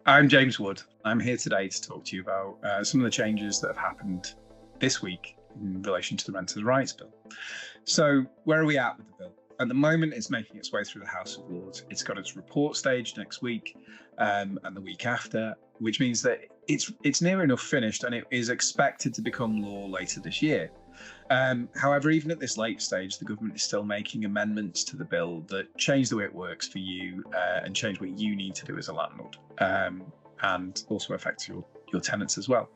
I'm James Wood. I'm here today to talk to you about some of the changes that have happened this week in relation to the Renters' Rights Bill. So where are we at with the bill? At the moment, it's making its way through the House of Lords. It's got its report stage next week and the week after, which means that it's near enough finished and it is expected to become law later this year. However, even at this late stage, the government is still making amendments to the bill that change the way it works for you and change what you need to do as a landlord, and also affect your tenants as well.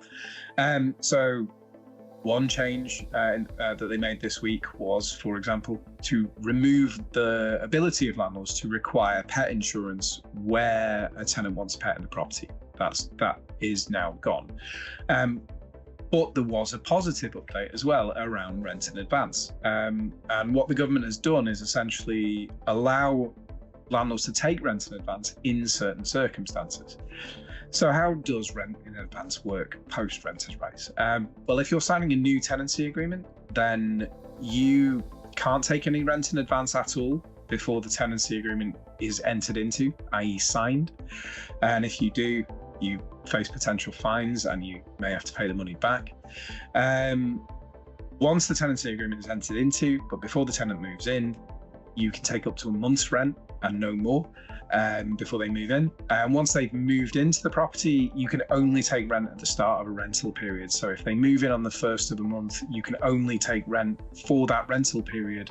So one change that they made this week was, for example, to remove the ability of landlords to require pet insurance where a tenant wants a pet in the property. That is now gone. But there was a positive update as well around rent in advance. And what the government has done is essentially allow landlords to take rent in advance in certain circumstances. So how does rent in advance work post renters' rights? Well, if you're signing a new tenancy agreement, then you can't take any rent in advance at all before the tenancy agreement is entered into, i.e. signed. And if you do, you face potential fines and you may have to pay the money back. Once the tenancy agreement is entered into, but before the tenant moves in, you can take up to a month's rent and no more before they move in. And once they've moved into the property, you can only take rent at the start of a rental period. So if they move in on the first of the month, you can only take rent for that rental period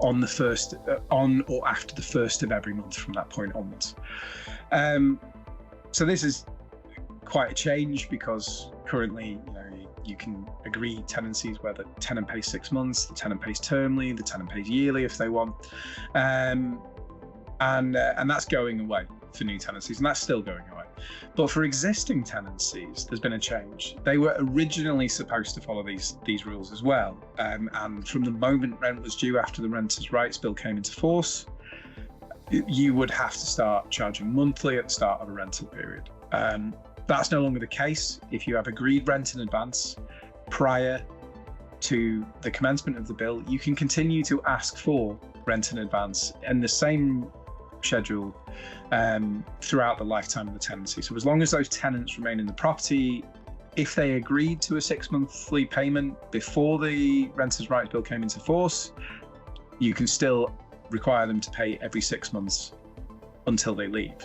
on the first, on or after the first of every month from that point onwards. So this is quite a change because currently, you can agree tenancies where the tenant pays 6 months, the tenant pays termly, the tenant pays yearly if they want, and that's going away for new tenancies, and that's still going away. But for existing tenancies, there's been a change. They were originally supposed to follow these rules as well, and from the moment rent was due after the Renters' Rights Bill came into force, you would have to start charging monthly at the start of a rental period. That's no longer the case. If you have agreed rent in advance prior to the commencement of the bill, you can continue to ask for rent in advance in the same schedule throughout the lifetime of the tenancy. So as long as those tenants remain in the property, if they agreed to a 6-monthly payment before the Renters' Rights Bill came into force, you can still require them to pay every 6 months until they leave.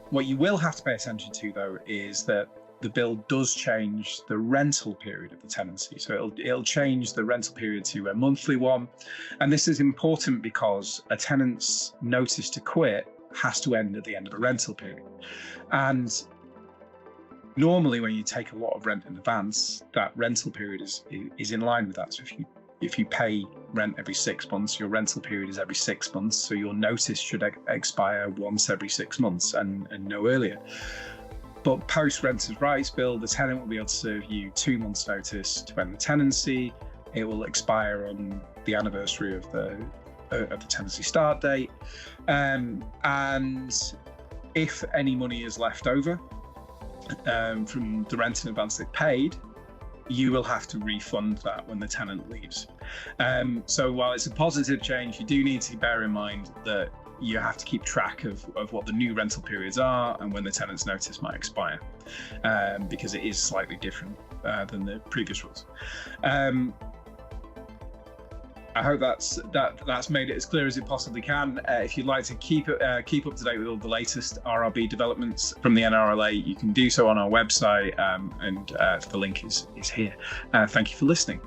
What you will have to pay attention to, though, is that the bill does change the rental period of the tenancy. So it'll change the rental period to a monthly one. And this is important because a tenant's notice to quit has to end at the end of the rental period. And normally when you take a lot of rent in advance, that rental period is in line with that. So if you pay rent every 6 months, your rental period is every 6 months. So your notice should expire once every 6 months and no earlier. But post Renters' Rights Bill, the tenant will be able to serve you 2 months notice to end the tenancy. It will expire on the anniversary of the tenancy start date. And if any money is left over from the rent in advance they paid, you will have to refund that when the tenant leaves. So while it's a positive change, you do need to bear in mind that you have to keep track of what the new rental periods are and when the tenant's notice might expire, because it is slightly different than the previous rules. I hope that's made it as clear as it possibly can. If you'd like to keep up to date with all the latest RRB developments from the NRLA, you can do so on our website, and the link is here. Thank you for listening.